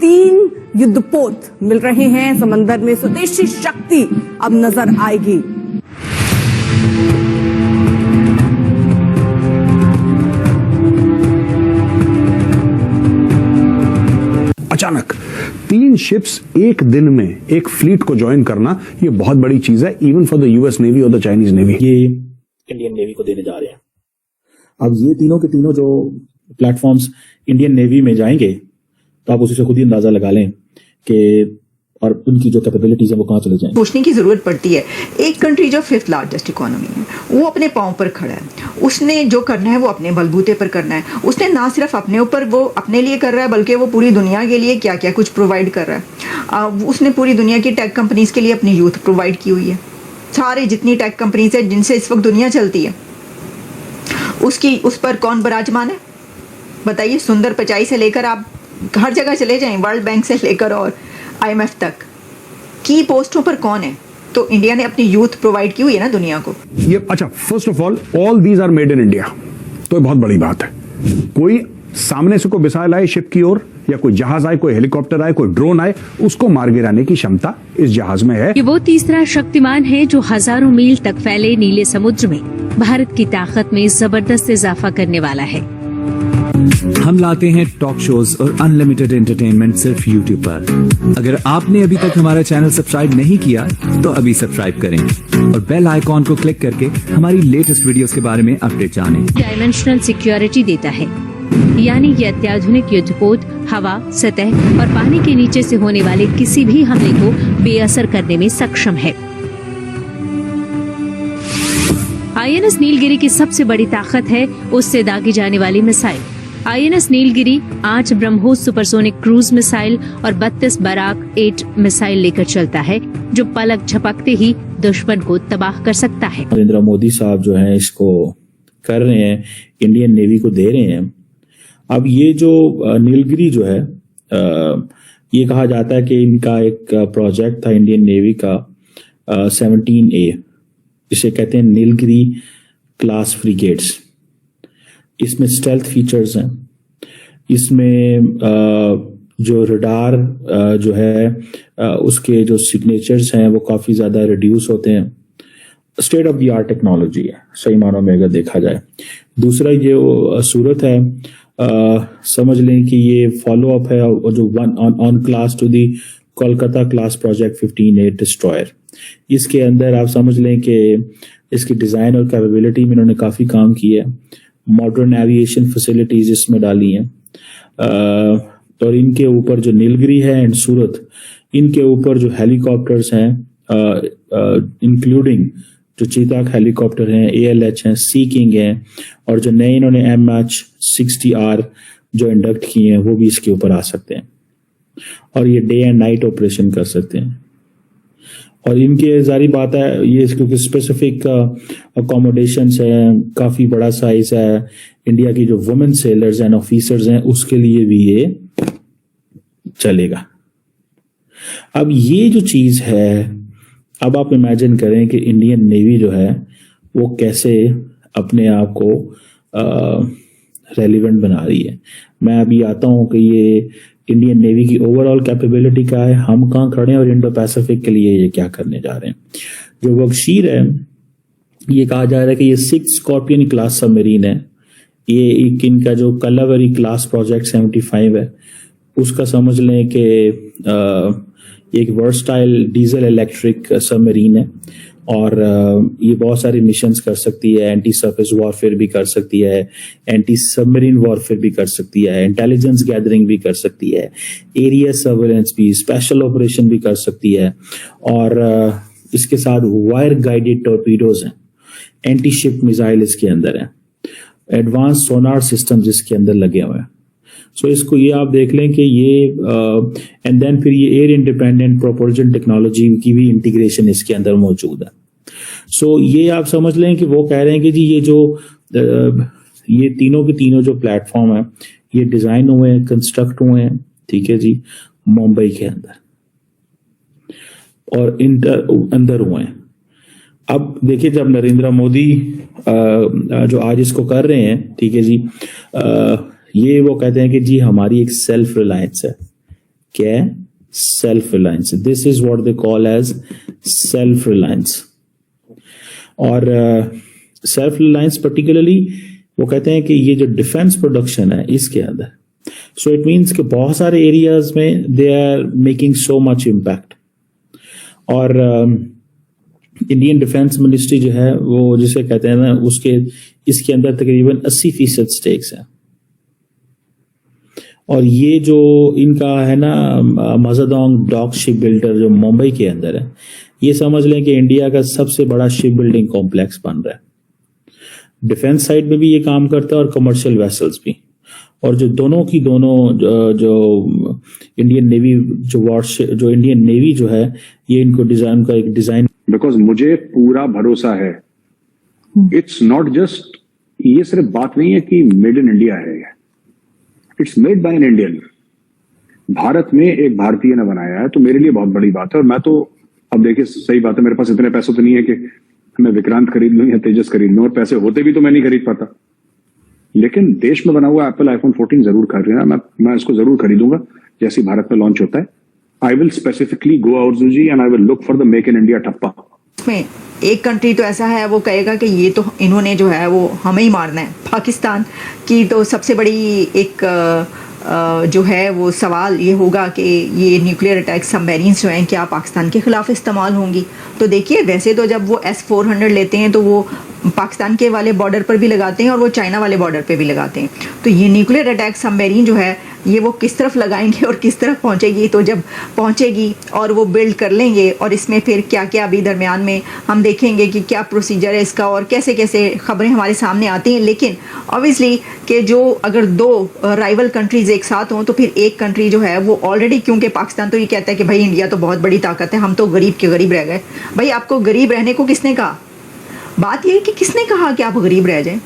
3 युद्धपोत मिल रहे हैं समंदर में। स्वदेशी शक्ति अब नजर आएगी। अचानक 3 शिप्स एक दिन में एक फ्लीट को ज्वाइन करना, ये बहुत बड़ी चीज है even for the US navy और द चाइनीज नेवी। ये इंडियन नेवी को देने जा रहे हैं। अब ये तीनों के तीनों जो प्लेटफॉर्म्स इंडियन नेवी में जाएंगे तो आप उसी से खुद ही अंदाजा लगा लें कि और उनकी जो कैपेबिलिटीज है वो कहाँ चले जाएंगे। सोचने की जरूरत पड़ती है। एक कंट्री जो 5th लार्जेस्ट इकोनॉमी है वो अपने पांव पर खड़ा है, उसने जो करना है वो अपने बलबूते पर करना है। उसने ना सिर्फ अपने ऊपर वो अपने लिए कर रहा है बल्कि वो पूरी दुनिया के लिए क्या क्या कुछ प्रोवाइड कर रहा है। उसने पूरी दुनिया की टेक कंपनीज के लिए अपनी यूथ प्रोवाइड की हुई है। सारे जितनी टेक कंपनीज है जिनसे इस वक्त दुनिया चलती है उसकी उस पर कौन विराजमान है बताइए। सुंदर पिचाई से लेकर आप हर जगह चले जाएं, वर्ल्ड बैंक से लेकर और IMF तक की पोस्टों पर कौन है। तो इंडिया ने अपनी यूथ प्रोवाइड की हुई है ना दुनिया को। ये अच्छा, first of all these are made in India, तो बहुत बड़ी बात है। कोई सामने से कोई मिसाइल आए शिप की ओर, या कोई जहाज आए, कोई हेलीकॉप्टर आए, कोई ड्रोन आए, उसको मार गिराने की क्षमता इस जहाज में है। ये वो तीसरा शक्तिमान है जो हजारों मील तक फैले नीले समुद्र में भारत की ताकत में जबरदस्त इजाफा करने वाला है। हम लाते हैं टॉक शोज और अनलिमिटेड एंटरटेनमेंट सिर्फ YouTube पर। अगर आपने अभी तक हमारा चैनल सब्सक्राइब नहीं किया तो अभी सब्सक्राइब करें और बेल आइकॉन को क्लिक करके हमारी लेटेस्ट वीडियोस के बारे में अपडेट जानें। डायमेंशनल सिक्योरिटी देता है, यानी ये अत्याधुनिक युद्धपोत हवा, सतह और पानी के नीचे से होने वाले किसी भी हमले को बेअसर करने में सक्षम है। INS नीलगिरी की सबसे बड़ी ताकत है उससे दागी जाने वाली missile. INS Nilgiri 8 BrahMos supersonic cruise missile और 32 बराक 8 मिसाइल लेकर चलता है जो पलक झपकते ही दुश्मन को तबाह कर सकता है। नरेंद्र मोदी साहब जो है इसको कर रहे हैं, इंडियन नेवी को दे रहे हैं। अब ये जो नीलगिरी जो है ये कहा जाता है कि इनका एक प्रोजेक्ट था इंडियन नेवी का 17A, इसे कहते हैं नीलगिरी क्लास फ्रिगेट्स। इसमें स्टेल्थ फीचर्स हैं, इसमें जो रडार जो है उसके जो सिग्नेचर्स हैं वो काफ़ी ज़्यादा रिड्यूस होते हैं। State of the art technology है सही मानों में अगर देखा जाए। दूसरा ये सूरत है, समझ लें कि ये फॉलो अप है और जो on class two the Kolkata class project 15A destroyer. इसके अंदर आप समझ लें कि इसकी डिज़ाइन और कैपेबिलिटी में इन्होंने काफ़ी काम किया है। मॉडर्न एविएशन फैसिलिटीज इसमें डाली हैं और इनके ऊपर जो नीलगिरी है एंड सूरत, इनके ऊपर जो हेलीकॉप्टर्स हैं इंक्लूडिंग जो चीताक हेलीकॉप्टर हैं, ALH हैं, सी किंग हैं और जो नए इन्होंने MH-60R जो इंडक्ट किए हैं वो भी इसके ऊपर आ सकते हैं और ये डे एंड नाइट ऑपरेशन कर सकते हैं। और इनके जारी बात है ये क्योंकि स्पेसिफिक अकोमोडेशंस हैं, काफ़ी बड़ा साइज है, इंडिया की जो वुमेन सेलर्स एंड ऑफिसर्स हैं उसके लिए भी ये चलेगा। अब ये जो चीज़ है, अब आप इमेजिन करें कि इंडियन नेवी जो है वो कैसे अपने आप को रेलिवेंट बना रही है। मैं अभी आता हूँ कि ये इंडियन नेवी की ओवरऑल कैपेबिलिटी क्या है, हम कहाँ खड़े हैं और इंडो पैसिफिक के लिए ये क्या करने जा रहे हैं। जो वर्कशीर है ये कहा जा रहा है कि ये 6 स्कॉर्पियन क्लास सबमरीन है। ये एक इनका जो कलावेरी क्लास प्रोजेक्ट 75 है उसका समझ लें कि एक वर्सटाइल डीजल इलेक्ट्रिक सबमरीन है और ये बहुत सारी मिशंस कर सकती है। एंटी सरफेस वॉरफेयर भी कर सकती है, एंटी सबमरीन वॉरफेयर भी कर सकती है, इंटेलिजेंस गैदरिंग भी कर सकती है, एरिया सर्वेलेंस भी, स्पेशल ऑपरेशन भी कर सकती है और इसके साथ वायर गाइडेड टॉर्पीडोज हैं, एंटी शिप मिसाइल इसके अंदर है, एडवांस सोनार सिस्टम इसके अंदर लगे हुए हैं। सो इसको ये आप देख लें कि ये एंड देन फिर ये एयर इंडिपेंडेंट प्रोपल्शन टेक्नोलॉजी की भी इंटीग्रेशन इसके अंदर मौजूद है। सो ये आप समझ लें कि वो कह रहे हैं कि जी ये जो ये तीनों के तीनों जो प्लेटफॉर्म है ये डिजाइन हुए हैं, कंस्ट्रक्ट हुए हैं, ठीक है जी, मुंबई के अंदर और अंदर हुए हैं। अब देखिए जब नरेंद्र मोदी जो आज इसको कर रहे हैं, ठीक है जी, ये वो कहते हैं कि जी हमारी एक सेल्फ रिलायंस है क्या है? Self reliance. This is what they call as self reliance. और सेल्फ रिलायंस पर्टिकुलरली वो कहते हैं कि ये जो डिफेंस प्रोडक्शन है इसके अंदर, सो इट मीन्स कि बहुत सारे एरियाज में they are making so much impact. और इंडियन डिफेंस मिनिस्ट्री जो है वो जिसे कहते हैं ना, उसके इसके अंदर तकरीबन 80% स्टेक्स हैं. और ये जो इनका है ना मजादोंग डॉक शिप बिल्डर जो मुंबई के अंदर है, ये समझ लें कि इंडिया का सबसे बड़ा शिप बिल्डिंग कॉम्प्लेक्स बन रहा है. डिफेंस साइड में भी ये काम करता है और कमर्शियल वेसल्स भी. और जो दोनों की दोनों जो इंडियन नेवी जो इंडियन नेवी जो है, ये इनको डिजाइन का एक डिजाइन. बिकॉज मुझे पूरा भरोसा है, इट्स नॉट जस्ट, ये सिर्फ बात नहीं है कि मेड इन इंडिया है, it's made by an Indian. Bharat में एक भारतीय ने बनाया है, तो मेरे लिए बहुत बड़ी बात है. और मैं तो अब देखिए, सही बात है, मेरे पास इतने पैसे तो नहीं है कि मैं विक्रांत खरीद लूं या तेजस खरीद लूं, और पैसे होते भी तो मैं नहीं खरीद पाता. लेकिन देश में बना हुआ एप्पल आईफोन 14 जरूर खरीदना, मैं इसको जरूर खरीदूंगा जैसे भारत में लॉन्च होता है. I will specifically go out जी and I will look for the make in India ठप्पा. में एक कंट्री तो ऐसा है वो कहेगा कि ये तो इन्होंने जो है वो हमें ही मारना है. पाकिस्तान की तो सबसे बड़ी एक जो है वो सवाल ये होगा कि ये न्यूक्लियर अटैक सबमरीन्स जो हैं क्या पाकिस्तान के खिलाफ इस्तेमाल होंगी. तो देखिए, वैसे तो जब वो S-400 लेते हैं तो वो पाकिस्तान के वाले बॉर्डर पर भी लगाते हैं और वो चाइना वाले बॉर्डर पे भी लगाते हैं. तो ये न्यूक्लियर अटैक सबमरीन जो है ये वो किस तरफ लगाएंगे और किस तरफ पहुंचेगी, तो जब पहुंचेगी और वो बिल्ड कर लेंगे और इसमें फिर क्या क्या अभी दरमियान में हम देखेंगे कि क्या प्रोसीजर है इसका और कैसे कैसे खबरें हमारे सामने आती हैं. लेकिन ऑब्वियसली कि जो अगर दो राइवल कंट्रीज एक साथ हों तो फिर एक कंट्री जो है वो ऑलरेडी, क्योंकि पाकिस्तान तो ये कहता है कि भाई इंडिया तो बहुत बड़ी ताकत है, हम तो गरीब के गरीब रह गए. भाई आपको गरीब रहने को किसने कहा? बात यह है कि किसने कहा कि आप गरीब रह जाएं?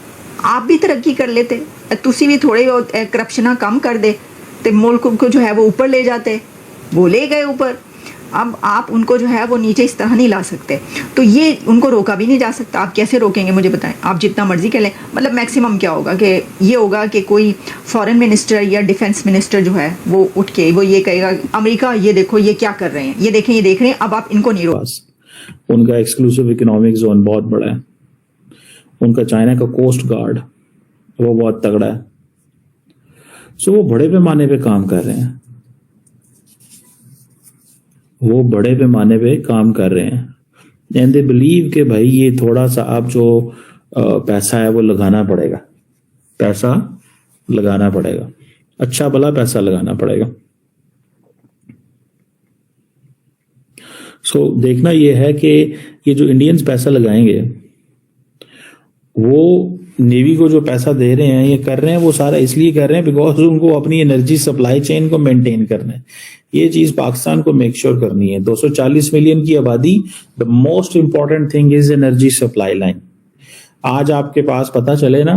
आप भी तरक्की कर लेते, तुसी भी थोड़े करप्शन कम कर दे तो मुल्क को जो है वो ऊपर ले जाते. वो ले गए ऊपर, अब आप उनको जो है वो नीचे इस तरह नहीं ला सकते. तो ये उनको रोका भी नहीं जा सकता. आप कैसे रोकेंगे मुझे बताएं? आप जितना मर्जी कर लें, मतलब मैक्सिमम क्या होगा कि ये होगा कि कोई फॉरेन मिनिस्टर या डिफेंस मिनिस्टर जो है वो उठ के वो ये कहेगा, अमेरिका ये देखो ये क्या कर रहे हैं, ये देखें ये देख रहे हैं, अब आप इनको नहीं रोक. उनका एक्सक्लूसिव इकोनॉमिक जोन बहुत बड़ा है. उनका चाइना का कोस्ट गार्ड वो बहुत तगड़ा है. सो वो बड़े पैमाने पे काम कर रहे हैं. वो बड़े पैमाने पे काम कर रहे हैं. एंड दे बिलीव कि भाई ये थोड़ा सा आप जो पैसा है वो लगाना पड़ेगा, पैसा लगाना पड़ेगा, अच्छा भला पैसा लगाना पड़ेगा. सो देखना ये है कि ये जो इंडियंस पैसा लगाएंगे वो नेवी को जो पैसा दे रहे हैं, ये कर रहे हैं, वो सारा इसलिए कर रहे हैं बिकॉज उनको अपनी एनर्जी सप्लाई चेन को मेंटेन करना है. ये चीज पाकिस्तान को मेक श्योर करनी है. 240 मिलियन की आबादी, the most important thing is energy supply line. आज आपके पास पता चले ना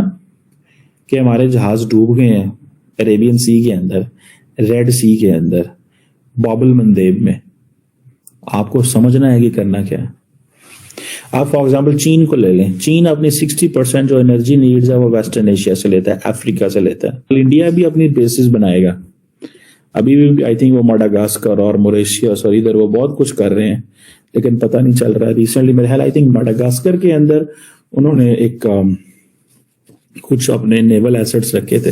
कि हमारे जहाज डूब गए हैं अरेबियन सी के अंदर, रेड सी के अंदर, बाबुल मंदेब में, आपको समझना है कि करना क्या है. आप फॉर एग्जाम्पल चीन को ले लें. चीन अपनी 60% जो एनर्जी नीड्स है वो वेस्टर्न एशिया से लेता है, अफ्रीका से लेता है. इंडिया भी अपनी बेसिस बनाएगा. अभी भी आई थिंक वो माडागास्कर और मोरेशियस और इधर वो बहुत कुछ कर रहे हैं, लेकिन पता नहीं चल रहा है. रिसेंटली मेरे ख्याल आई थिंक माडागास्कर के अंदर उन्होंने एक कुछ अपने नेवल एसेट्स रखे थे.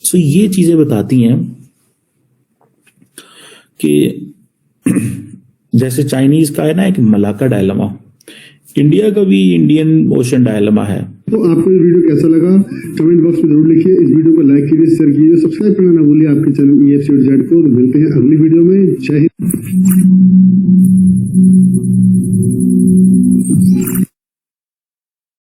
सो ये चीजें बताती हैं कि जैसे चाइनीज का है ना एक मलाका डायलमा, इंडिया का भी इंडियन ओशन डायलमा है. तो आपको ये वीडियो कैसा लगा कमेंट बॉक्स में जरूर लिखिए. इस वीडियो को लाइक कीजिए, शेयर कीजिए, सब्सक्राइब करना ना भूलिए आपके चैनल EFCZ को. मिलते हैं अगली वीडियो में. जय हिंद.